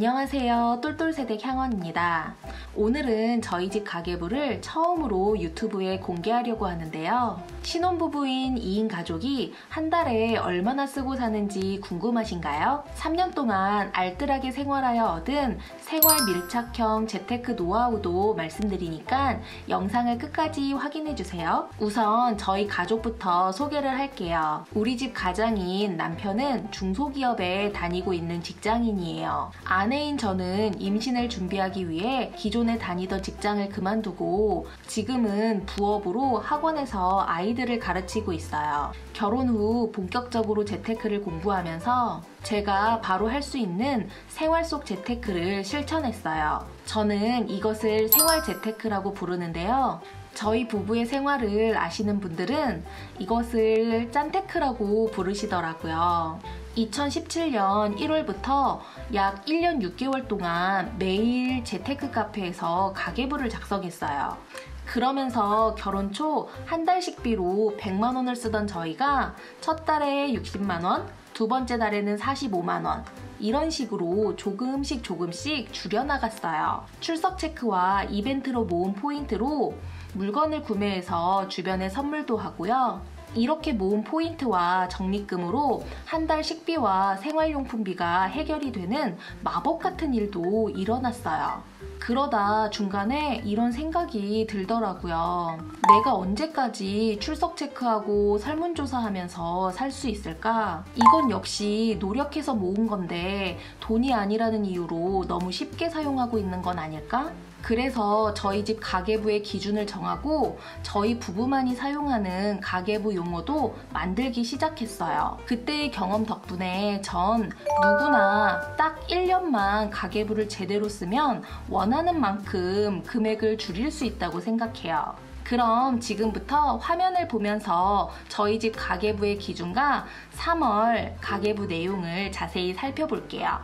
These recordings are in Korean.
안녕하세요. 똘똘세댁 향원입니다. 오늘은 저희 집 가계부를 처음으로 유튜브에 공개하려고 하는데요. 신혼부부인 2인 가족이 한 달에 얼마나 쓰고 사는지 궁금하신가요? 3년 동안 알뜰하게 생활하여 얻은 생활 밀착형 재테크 노하우도 말씀드리니까 영상을 끝까지 확인해주세요. 우선 저희 가족부터 소개를 할게요. 우리 집 가장인 남편은 중소기업에 다니고 있는 직장인이에요. 아내인 저는 임신을 준비하기 위해 기존에 다니던 직장을 그만두고 지금은 부업으로 학원에서 아이들을 가르치고 있어요. 결혼 후 본격적으로 재테크를 공부하면서 제가 바로 할 수 있는 생활 속 재테크를 실천했어요. 저는 이것을 생활 재테크라고 부르는데요. 저희 부부의 생활을 아시는 분들은 이것을 짠테크라고 부르시더라고요. 2017년 1월부터 약 1년 6개월 동안 매일 재테크 카페에서 가계부를 작성했어요. 그러면서 결혼 초 한 달 식비로 100만 원을 쓰던 저희가 첫 달에 60만 원, 두 번째 달에는 45만 원, 이런 식으로 조금씩 줄여나갔어요. 출석 체크와 이벤트로 모은 포인트로 물건을 구매해서 주변에 선물도 하고요. 이렇게 모은 포인트와 적립금으로 한 달 식비와 생활용품비가 해결이 되는 마법 같은 일도 일어났어요. 그러다 중간에 이런 생각이 들더라고요. 내가 언제까지 출석 체크하고 설문조사하면서 살 수 있을까? 이건 역시 노력해서 모은 건데 돈이 아니라는 이유로 너무 쉽게 사용하고 있는 건 아닐까? 그래서 저희 집 가계부의 기준을 정하고 저희 부부만이 사용하는 가계부 용어도 만들기 시작했어요. 그때의 경험 덕분에 전 누구나 딱 1년만 가계부를 제대로 쓰면 원하는 만큼 금액을 줄일 수 있다고 생각해요. 그럼 지금부터 화면을 보면서 저희 집 가계부의 기준과 3월 가계부 내용을 자세히 살펴볼게요.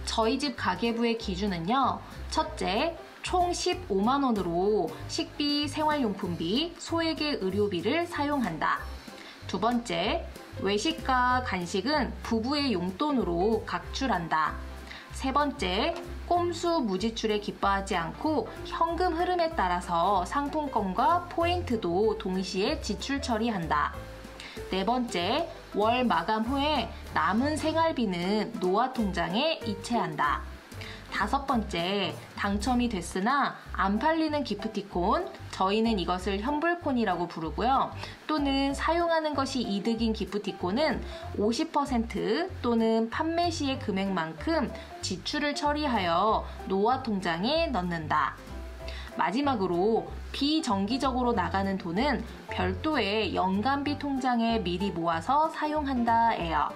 저희 집 가계부의 기준은요. 첫째, 총 15만 원으로 식비, 생활용품비, 소액의 의료비를 사용한다. 두 번째, 외식과 간식은 부부의 용돈으로 각출한다. 세 번째, 꼼수 무지출에 기뻐하지 않고 현금 흐름에 따라서 상품권과 포인트도 동시에 지출 처리한다. 네 번째, 월 마감 후에 남은 생활비는 노화 통장에 이체한다. 다섯 번째, 당첨이 됐으나 안 팔리는 기프티콘, 저희는 이것을 현불콘이라고 부르고요. 또는 사용하는 것이 이득인 기프티콘은 50% 또는 판매 시의 금액만큼 지출을 처리하여 노화 통장에 넣는다. 마지막으로 비정기적으로 나가는 돈은 별도의 연간비 통장에 미리 모아서 사용한다예요.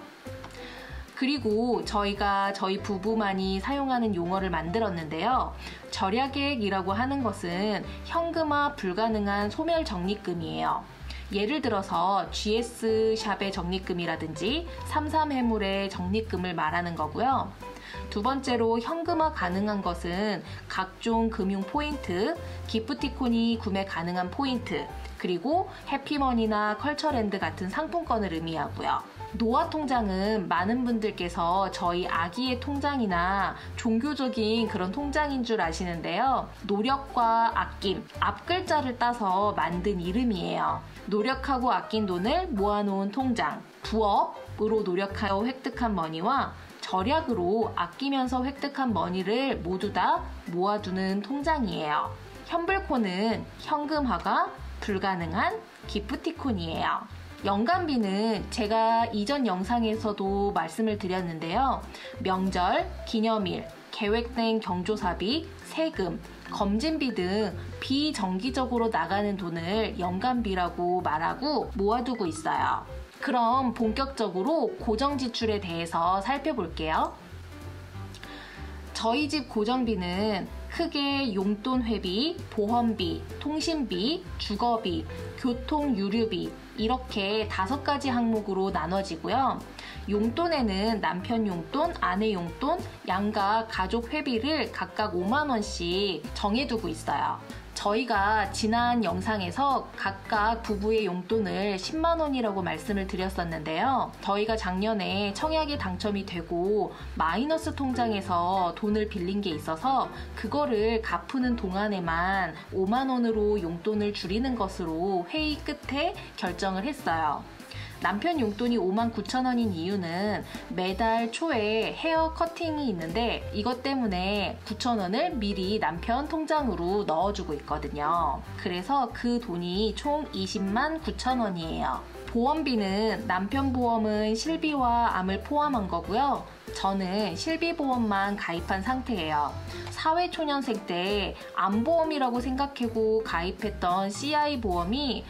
그리고 저희가 저희 부부만이 사용하는 용어를 만들었는데요. 절약액이라고 하는 것은 현금화 불가능한 소멸 적립금이에요. 예를 들어서 GS샵의 적립금이라든지 삼삼해물의 적립금을 말하는 거고요. 두 번째로 현금화 가능한 것은 각종 금융 포인트, 기프티콘이 구매 가능한 포인트, 그리고 해피머니나 컬처랜드 같은 상품권을 의미하고요. 노화 통장은 많은 분들께서 저희 아기의 통장이나 종교적인 그런 통장인 줄 아시는데요. 노력과 아낌, 앞글자를 따서 만든 이름이에요. 노력하고 아낀 돈을 모아놓은 통장, 부업으로 노력하여 획득한 머니와 절약으로 아끼면서 획득한 머니를 모두 다 모아두는 통장이에요. 현불콘은 현금화가 불가능한 기프티콘이에요. 연간비는 제가 이전 영상에서도 말씀을 드렸는데요. 명절, 기념일, 계획된 경조사비, 세금, 검진비 등 비정기적으로 나가는 돈을 연간비라고 말하고 모아두고 있어요. 그럼 본격적으로 고정지출에 대해서 살펴볼게요. 저희 집 고정비는 크게 용돈 회비, 보험비, 통신비, 주거비, 교통 유류비 이렇게 5가지 항목으로 나눠지고요. 용돈에는 남편 용돈, 아내 용돈, 양가 가족 회비를 각각 5만 원씩 정해두고 있어요. 저희가 지난 영상에서 각각 부부의 용돈을 10만 원이라고 말씀을 드렸었는데요. 저희가 작년에 청약에 당첨이 되고 마이너스 통장에서 돈을 빌린 게 있어서 그거를 갚는 동안에만 5만 원으로 용돈을 줄이는 것으로 회의 끝에 결정을 했어요. 남편 용돈이 59,000원인 이유는 매달 초에 헤어 커팅이 있는데 이것 때문에 9,000원을 미리 남편 통장으로 넣어주고 있거든요. 그래서 그 돈이 총 20만 9,000원이에요. 보험비는 남편 보험은 실비와 암을 포함한 거고요. 저는 실비보험만 가입한 상태예요. 사회초년생 때 암보험이라고 생각하고 가입했던 CI 보험이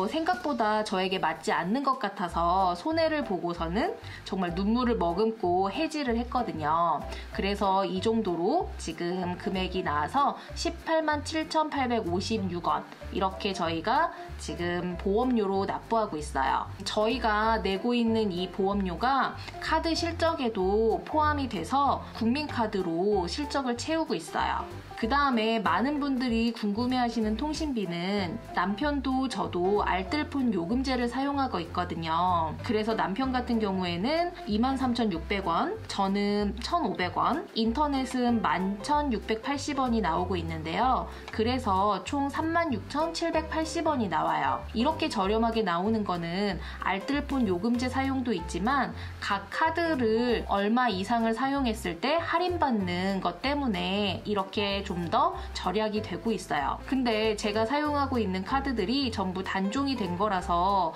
생각보다 저에게 맞지 않는 것 같아서 손해를 보고서는 정말 눈물을 머금고 해지를 했거든요. 그래서 이 정도로 지금 금액이 나와서 18만 7,856원 이렇게 저희가 지금 보험료로 납부하고 있어요. 저희가 내고 있는 이 보험료가 카드 실적에도 포함이 돼서 국민카드로 실적을 채우고 있어요. 그 다음에 많은 분들이 궁금해하시는 통신비는 남편도 저도 알뜰폰 요금제를 사용하고 있거든요. 그래서 남편 같은 경우에는 23,600원, 저는 1,500원, 인터넷은 11,680원이 나오고 있는데요. 그래서 총 36,780원이 나와요. 이렇게 저렴하게 나오는 거는 알뜰폰 요금제 사용도 있지만 각 카드를 얼마 이상을 사용했을 때 할인받는 것 때문에 이렇게 좀 더 절약이 되고 있어요. 근데 제가 사용하고 있는 카드들이 전부 단종이 된 거라서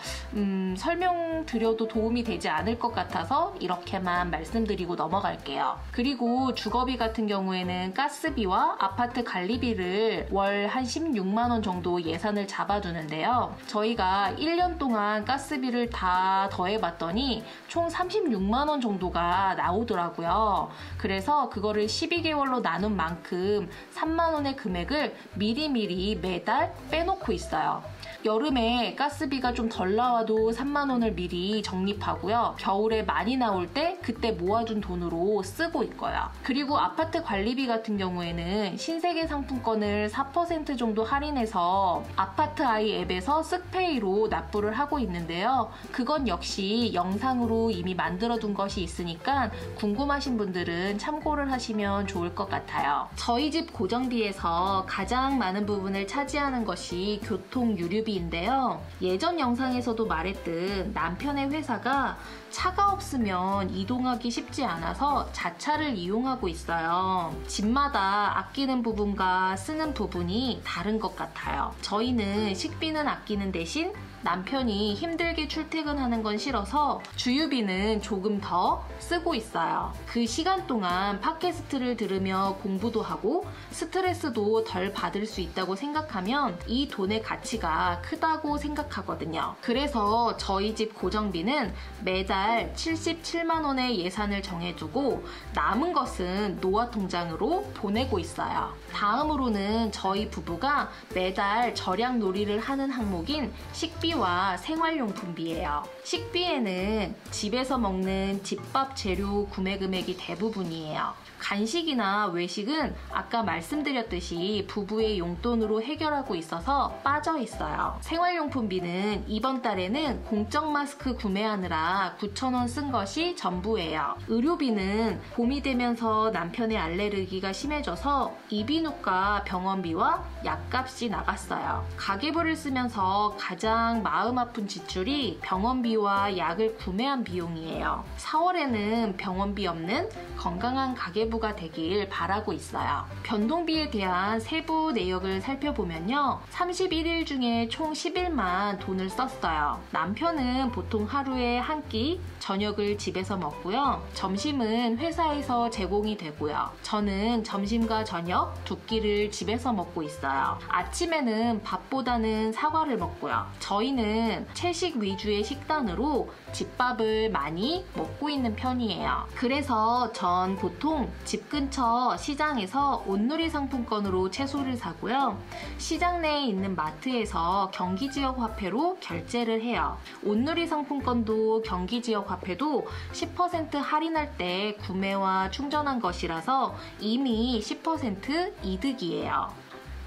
설명드려도 도움이 되지 않을 것 같아서 이렇게만 말씀드리고 넘어갈게요. 그리고 주거비 같은 경우에는 가스비와 아파트 관리비를 월 한 16만 원 정도 예산을 잡아두는데요. 저희가 1년 동안 가스비를 다 더해봤더니 총 36만 원 정도가 나오더라고요. 그래서 그거를 12개월로 나눈 만큼 3만 원의 금액을 미리미리 매달 빼놓고 있어요. 여름에 가스비가 좀 덜 나와도 3만 원을 미리 적립하고요. 겨울에 많이 나올 때 그때 모아둔 돈으로 쓰고 있고요. 그리고 아파트 관리비 같은 경우에는 신세계 상품권을 4% 정도 할인해서 아파트 아이 앱에서 쓱페이로 납부를 하고 있는데요. 그건 역시 영상으로 이미 만들어둔 것이 있으니까 궁금하신 분들은 참고를 하시면 좋을 것 같아요. 저희 집 고정비에서 가장 많은 부분을 차지하는 것이 교통 유류비 인데요. 예전 영상에서도 말했듯 남편의 회사가 차가 없으면 이동하기 쉽지 않아서 자차를 이용하고 있어요. 집마다 아끼는 부분과 쓰는 부분이 다른 것 같아요. 저희는 식비는 아끼는 대신 남편이 힘들게 출퇴근하는 건 싫어서 주유비는 조금 더 쓰고 있어요. 그 시간 동안 팟캐스트를 들으며 공부도 하고 스트레스도 덜 받을 수 있다고 생각하면 이 돈의 가치가 크다고 생각하거든요. 그래서 저희 집 고정비는 매달 77만 원의 예산을 정해두고 남은 것은 노화통장으로 보내고 있어요. 다음으로는 저희 부부가 매달 절약 놀이를 하는 항목인 식비와 생활용품비예요. 식비에는 집에서 먹는 집밥 재료 구매 금액이 대부분이에요. 간식이나 외식은 아까 말씀드렸듯이 부부의 용돈으로 해결하고 있어서 빠져 있어요. 생활용품비는 이번 달에는 공적 마스크 구매하느라 9,000원 쓴 것이 전부예요. 의료비는 봄이 되면서 남편의 알레르기가 심해져서 이비인후과 병원비와 약값이 나갔어요. 가계부를 쓰면서 가장 마음 아픈 지출이 병원비와 약을 구매한 비용이에요. 4월에는 병원비 없는 건강한 가계부가 되길 바라고 있어요. 변동비에 대한 세부 내역을 살펴보면요. 31일 중에 총 10일만 돈을 썼어요. 남편은 보통 하루에 한 끼 저녁을 집에서 먹고요. 점심은 회사에서 제공이 되고요. 저는 점심과 저녁 두 끼를 집에서 먹고 있어요. 아침에는 밥보다는 사과를 먹고요. 저희는 채식 위주의 식단으로 집밥을 많이 먹고 있는 편이에요. 그래서 전 보통 집 근처 시장에서 온누리 상품권으로 채소를 사고요. 시장 내에 있는 마트에서 경기지역 화폐로 결제를 해요. 온누리 상품권도 경기지역 화폐도 10% 할인할 때 구매와 충전한 것이라서 이미 10% 이득이에요.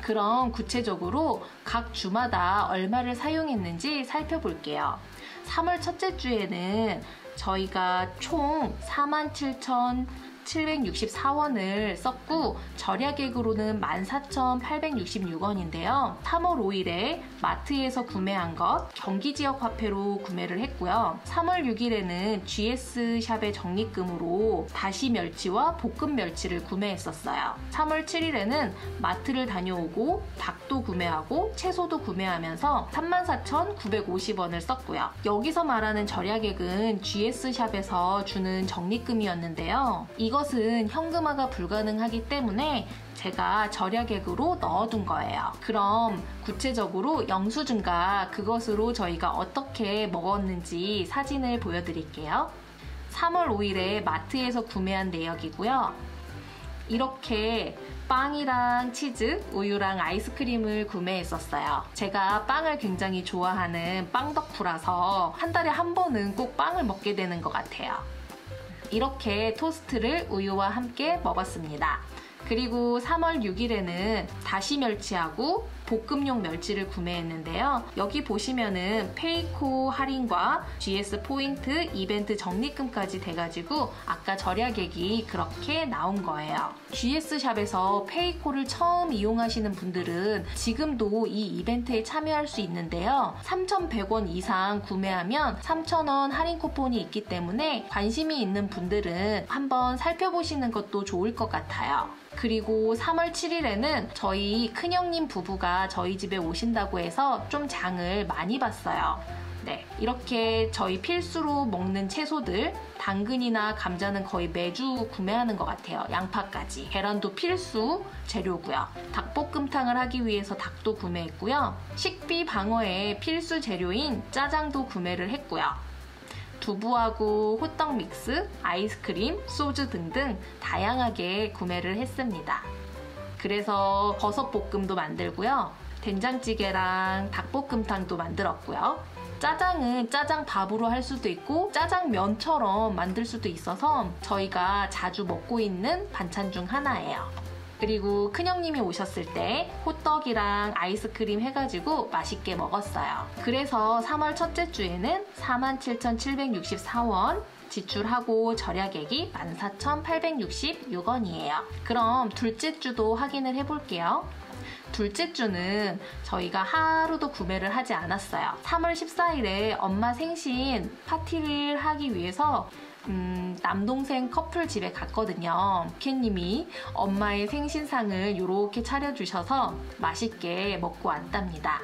그럼 구체적으로 각 주마다 얼마를 사용했는지 살펴볼게요. 3월 첫째 주에는 저희가 총 47,764원을 썼고 절약액으로는 14,866원인데요. 3월 5일에 마트에서 구매한 것 경기지역 화폐로 구매를 했고요. 3월 6일에는 GS샵의 적립금으로 다시 멸치와 볶음 멸치를 구매했었어요. 3월 7일에는 마트를 다녀오고 닭도 구매하고 채소도 구매하면서 34,950원을 썼고요. 여기서 말하는 절약액은 GS샵에서 주는 적립금이었는데요. 이것은 현금화가 불가능하기 때문에 제가 절약액으로 넣어둔 거예요. 그럼 구체적으로 영수증과 그것으로 저희가 어떻게 먹었는지 사진을 보여드릴게요. 3월 5일에 마트에서 구매한 내역이고요. 이렇게 빵이랑 치즈, 우유랑 아이스크림을 구매했었어요. 제가 빵을 굉장히 좋아하는 빵 덕후라서 한 달에 한 번은 꼭 빵을 먹게 되는 것 같아요. 이렇게 토스트를 우유와 함께 먹었습니다. 그리고 3월 6일에는 다시 멸치하고 볶음용 멸치를 구매했는데요. 여기 보시면은 페이코 할인과 GS 포인트 이벤트 적립금까지 돼가지고 아까 절약액이 그렇게 나온 거예요. GS샵에서 페이코를 처음 이용하시는 분들은 지금도 이 이벤트에 참여할 수 있는데요. 3,100원 이상 구매하면 3,000원 할인 쿠폰이 있기 때문에 관심이 있는 분들은 한번 살펴보시는 것도 좋을 것 같아요. 그리고 3월 7일에는 저희 큰형님 부부가 저희 집에 오신다고 해서 좀 장을 많이 봤어요. 네, 이렇게 저희 필수로 먹는 채소들, 당근이나 감자는 거의 매주 구매하는 것 같아요. 양파까지. 계란도 필수 재료고요. 닭볶음탕을 하기 위해서 닭도 구매했고요. 식비 방어에 필수 재료인 짜장도 구매를 했고요. 두부하고 호떡 믹스, 아이스크림, 소주 등등 다양하게 구매를 했습니다. 그래서 버섯볶음도 만들고요. 된장찌개랑 닭볶음탕도 만들었고요. 짜장은 짜장밥으로 할 수도 있고 짜장면처럼 만들 수도 있어서 저희가 자주 먹고 있는 반찬 중 하나예요. 그리고 큰형님이 오셨을 때 호떡이랑 아이스크림 해가지고 맛있게 먹었어요. 그래서 3월 첫째 주에는 47,764원 지출하고 절약액이 14,866원이에요. 그럼 둘째 주도 확인을 해볼게요. 둘째 주는 저희가 하루도 구매를 하지 않았어요. 3월 14일에 엄마 생신 파티를 하기 위해서 남동생 커플 집에 갔거든요. 캣님이 엄마의 생신상을 이렇게 차려주셔서 맛있게 먹고 왔답니다.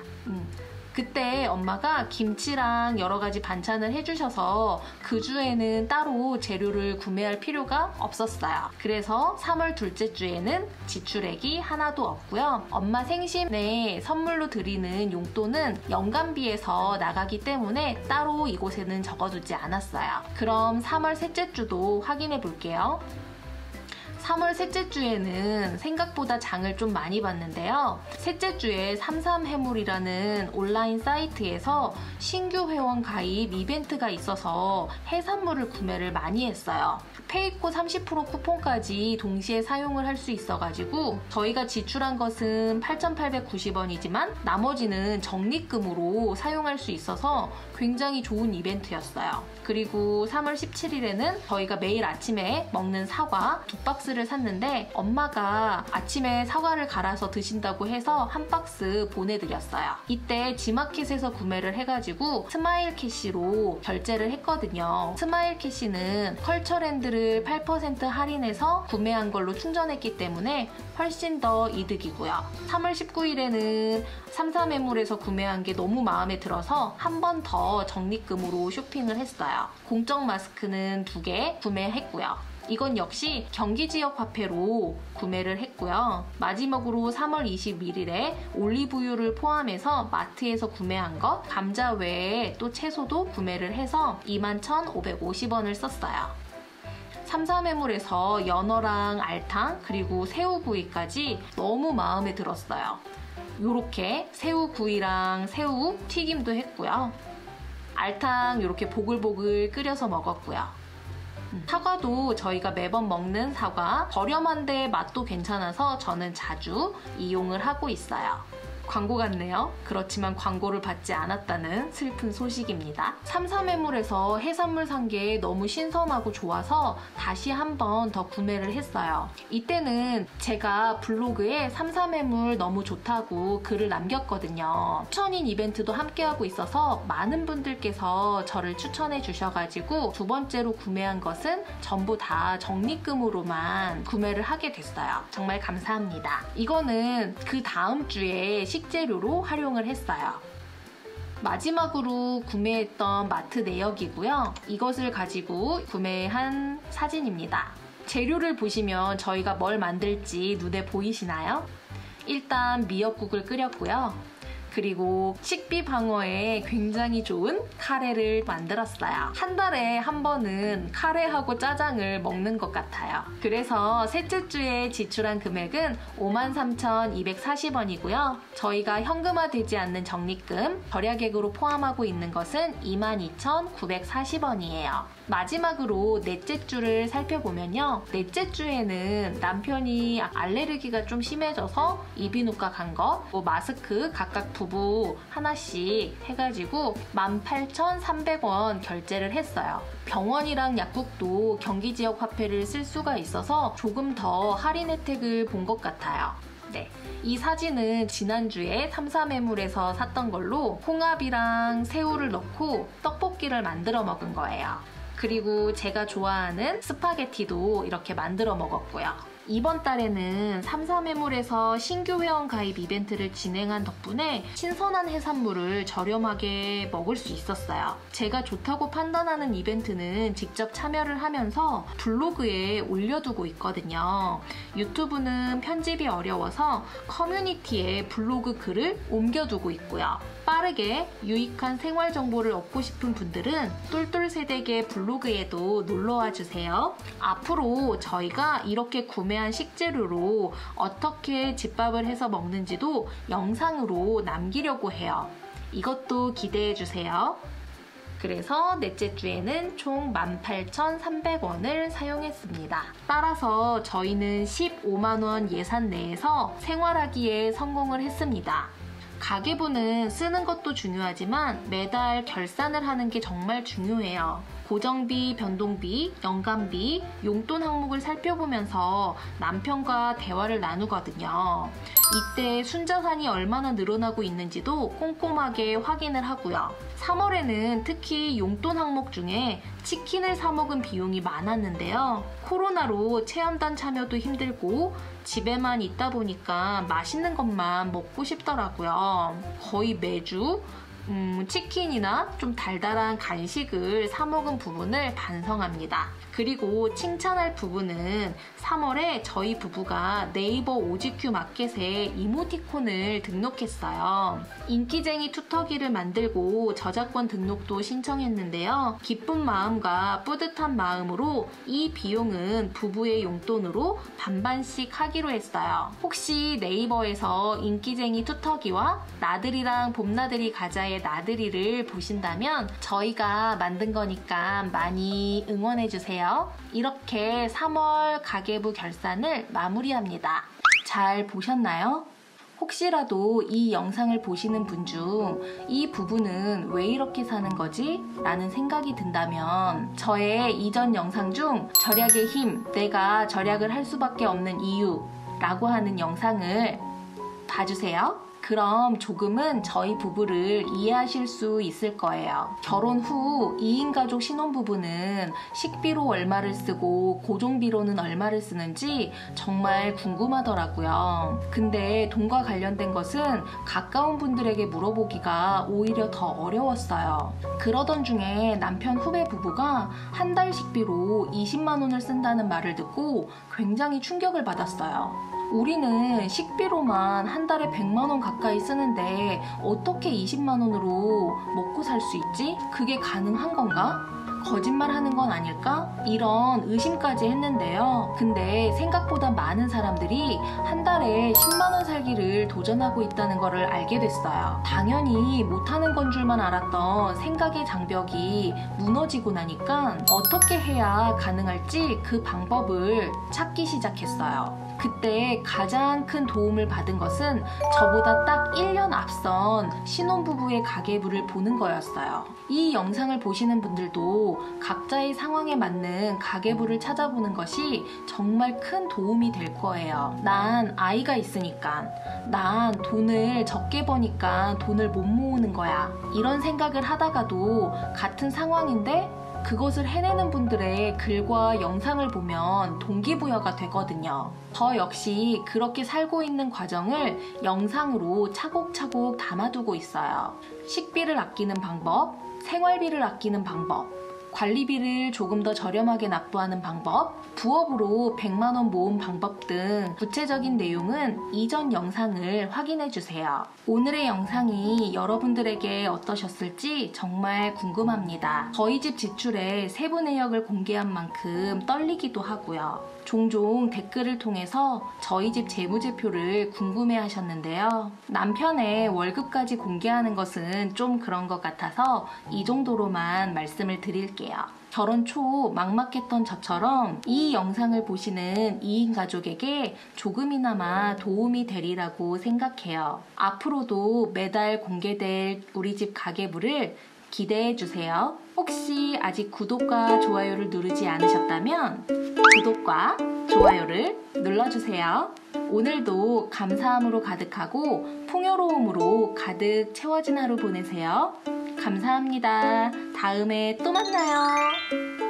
그때 엄마가 김치랑 여러 가지 반찬을 해주셔서 그 주에는 따로 재료를 구매할 필요가 없었어요. 그래서 3월 둘째 주에는 지출액이 하나도 없고요. 엄마 생신에 선물로 드리는 용돈은 연간비에서 나가기 때문에 따로 이곳에는 적어두지 않았어요. 그럼 3월 셋째 주도 확인해 볼게요. 3월 셋째 주에는 생각보다 장을 좀 많이 봤는데요. 셋째 주에 삼삼해물이라는 온라인 사이트에서 신규 회원 가입 이벤트가 있어서 해산물을 구매를 많이 했어요. 페이코 30% 쿠폰까지 동시에 사용을 할 수 있어가지고 저희가 지출한 것은 8,890원이지만 나머지는 적립금으로 사용할 수 있어서 굉장히 좋은 이벤트였어요. 그리고 3월 17일에는 저희가 매일 아침에 먹는 사과 2박스를 샀는데 엄마가 아침에 사과를 갈아서 드신다고 해서 한 박스 보내드렸어요. 이때 지마켓에서 구매를 해가지고 스마일 캐시로 결제를 했거든요. 스마일 캐시는 컬처랜드를 8% 할인해서 구매한 걸로 충전했기 때문에 훨씬 더 이득이고요. 3월 19일에는 삼삼해물에서 구매한 게 너무 마음에 들어서 한 번 더 적립금으로 쇼핑을 했어요. 공적 마스크는 2개 구매했고요. 이건 역시 경기지역 화폐로 구매를 했고요. 마지막으로 3월 21일에 올리브유를 포함해서 마트에서 구매한 것, 감자 외에 또 채소도 구매를 해서 21,550원을 썼어요. 삼삼해물에서 연어랑 알탕 그리고 새우구이까지 너무 마음에 들었어요. 요렇게 새우구이랑 새우 튀김도 했고요. 알탕 이렇게 보글보글 끓여서 먹었고요. 사과도 저희가 매번 먹는 사과, 저렴한데 맛도 괜찮아서 저는 자주 이용을 하고 있어요. 광고 같네요. 그렇지만 광고를 받지 않았다는 슬픈 소식입니다. 삼삼해물에서 해산물 산 게 너무 신선하고 좋아서 다시 한 번 더 구매를 했어요. 이때는 제가 블로그에 삼삼해물 너무 좋다고 글을 남겼거든요. 추천인 이벤트도 함께하고 있어서 많은 분들께서 저를 추천해 주셔가지고 두 번째로 구매한 것은 전부 다 적립금으로만 구매를 하게 됐어요. 정말 감사합니다. 이거는 그 다음 주에 식재료로 활용을 했어요. 마지막으로 구매했던 마트 내역이고요. 이것을 가지고 구매한 사진입니다. 재료를 보시면 저희가 뭘 만들지 눈에 보이시나요? 일단 미역국을 끓였고요. 그리고 식비 방어에 굉장히 좋은 카레를 만들었어요. 한 달에 한 번은 카레하고 짜장을 먹는 것 같아요. 그래서 셋째 주에 지출한 금액은 53,240원이고요. 저희가 현금화되지 않는 적립금, 절약액으로 포함하고 있는 것은 22,940원이에요. 마지막으로 넷째 주를 살펴보면요. 넷째 주에는 남편이 알레르기가 좀 심해져서 이비인후과 간 거, 마스크 각각 부부 하나씩 해가지고 18,300원 결제를 했어요. 병원이랑 약국도 경기 지역 화폐를 쓸 수가 있어서 조금 더 할인 혜택을 본 것 같아요. 네, 이 사진은 지난주에 삼삼해물에서 샀던 걸로 홍합이랑 새우를 넣고 떡볶이를 만들어 먹은 거예요. 그리고 제가 좋아하는 스파게티도 이렇게 만들어 먹었고요. 이번 달에는 삼삼해물에서 신규 회원 가입 이벤트를 진행한 덕분에 신선한 해산물을 저렴하게 먹을 수 있었어요. 제가 좋다고 판단하는 이벤트는 직접 참여를 하면서 블로그에 올려두고 있거든요. 유튜브는 편집이 어려워서 커뮤니티에 블로그 글을 옮겨두고 있고요. 빠르게 유익한 생활 정보를 얻고 싶은 분들은 똘똘세대계 블로그에도 놀러와 주세요. 앞으로 저희가 이렇게 구매한 식재료로 어떻게 집밥을 해서 먹는지도 영상으로 남기려고 해요. 이것도 기대해 주세요. 그래서 넷째 주에는 총 18,300원을 사용했습니다. 따라서 저희는 15만원 예산 내에서 생활하기에 성공을 했습니다. 가계부는 쓰는 것도 중요하지만 매달 결산을 하는 게 정말 중요해요. 고정비, 변동비, 연간비, 용돈 항목을 살펴보면서 남편과 대화를 나누거든요. 이때 순자산이 얼마나 늘어나고 있는지도 꼼꼼하게 확인을 하고요. 3월에는 특히 용돈 항목 중에 치킨을 사 먹은 비용이 많았는데요. 코로나로 체험단 참여도 힘들고 집에만 있다 보니까 맛있는 것만 먹고 싶더라고요. 거의 매주 치킨이나 좀 달달한 간식을 사 먹은 부분을 반성합니다. 그리고 칭찬할 부분은 3월에 저희 부부가 네이버 오지큐 마켓에 이모티콘을 등록했어요. 인기쟁이 투터기를 만들고 저작권 등록도 신청했는데요. 기쁜 마음과 뿌듯한 마음으로 이 비용은 부부의 용돈으로 반반씩 하기로 했어요. 혹시 네이버에서 인기쟁이 투터기와 나들이랑 봄나들이 가자의 나들이를 보신다면 저희가 만든 거니까 많이 응원해주세요. 이렇게 3월 가계부 결산을 마무리합니다. 잘 보셨나요? 혹시라도 이 영상을 보시는 분 중 이 부부는 왜 이렇게 사는 거지? 라는 생각이 든다면 저의 이전 영상 중 절약의 힘, 내가 절약을 할 수밖에 없는 이유 라고 하는 영상을 봐주세요. 그럼 조금은 저희 부부를 이해하실 수 있을 거예요. 결혼 후 2인 가족 신혼부부는 식비로 얼마를 쓰고 고정비로는 얼마를 쓰는지 정말 궁금하더라고요. 근데 돈과 관련된 것은 가까운 분들에게 물어보기가 오히려 더 어려웠어요. 그러던 중에 남편 후배 부부가 한 달 식비로 20만 원을 쓴다는 말을 듣고 굉장히 충격을 받았어요. 우리는 식비로만 한 달에 100만 원 가까이 쓰는데 어떻게 20만 원으로 먹고 살 수 있지? 그게 가능한 건가? 거짓말하는 건 아닐까? 이런 의심까지 했는데요. 근데 생각보다 많은 사람들이 한 달에 10만 원 살기를 도전하고 있다는 거를 알게 됐어요. 당연히 못하는 건 줄만 알았던 생각의 장벽이 무너지고 나니까 어떻게 해야 가능할지 그 방법을 찾기 시작했어요. 그때 가장 큰 도움을 받은 것은 저보다 딱 1년 앞선 신혼부부의 가계부를 보는 거였어요. 이 영상을 보시는 분들도 각자의 상황에 맞는 가계부를 찾아보는 것이 정말 큰 도움이 될 거예요. 난 아이가 있으니까, 난 돈을 적게 버니까 돈을 못 모으는 거야, 이런 생각을 하다가도 같은 상황인데 그것을 해내는 분들의 글과 영상을 보면 동기부여가 되거든요. 저 역시 그렇게 살고 있는 과정을 영상으로 차곡차곡 담아두고 있어요. 식비를 아끼는 방법, 생활비를 아끼는 방법, 관리비를 조금 더 저렴하게 납부하는 방법, 부업으로 100만 원 모은 방법 등 구체적인 내용은 이전 영상을 확인해 주세요. 오늘의 영상이 여러분들에게 어떠셨을지 정말 궁금합니다. 저희 집 지출의 세부 내역을 공개한 만큼 떨리기도 하고요. 종종 댓글을 통해서 저희 집 재무제표를 궁금해 하셨는데요. 남편의 월급까지 공개하는 것은 좀 그런 것 같아서 이 정도로만 말씀을 드릴게요. 결혼 초 막막했던 저처럼 이 영상을 보시는 2인 가족에게 조금이나마 도움이 되리라고 생각해요. 앞으로도 매달 공개될 우리 집 가계부를 기대해 주세요. 혹시 아직 구독과 좋아요를 누르지 않으셨다면 구독과 좋아요를 눌러주세요. 오늘도 감사함으로 가득하고 풍요로움으로 가득 채워진 하루 보내세요. 감사합니다. 다음에 또 만나요.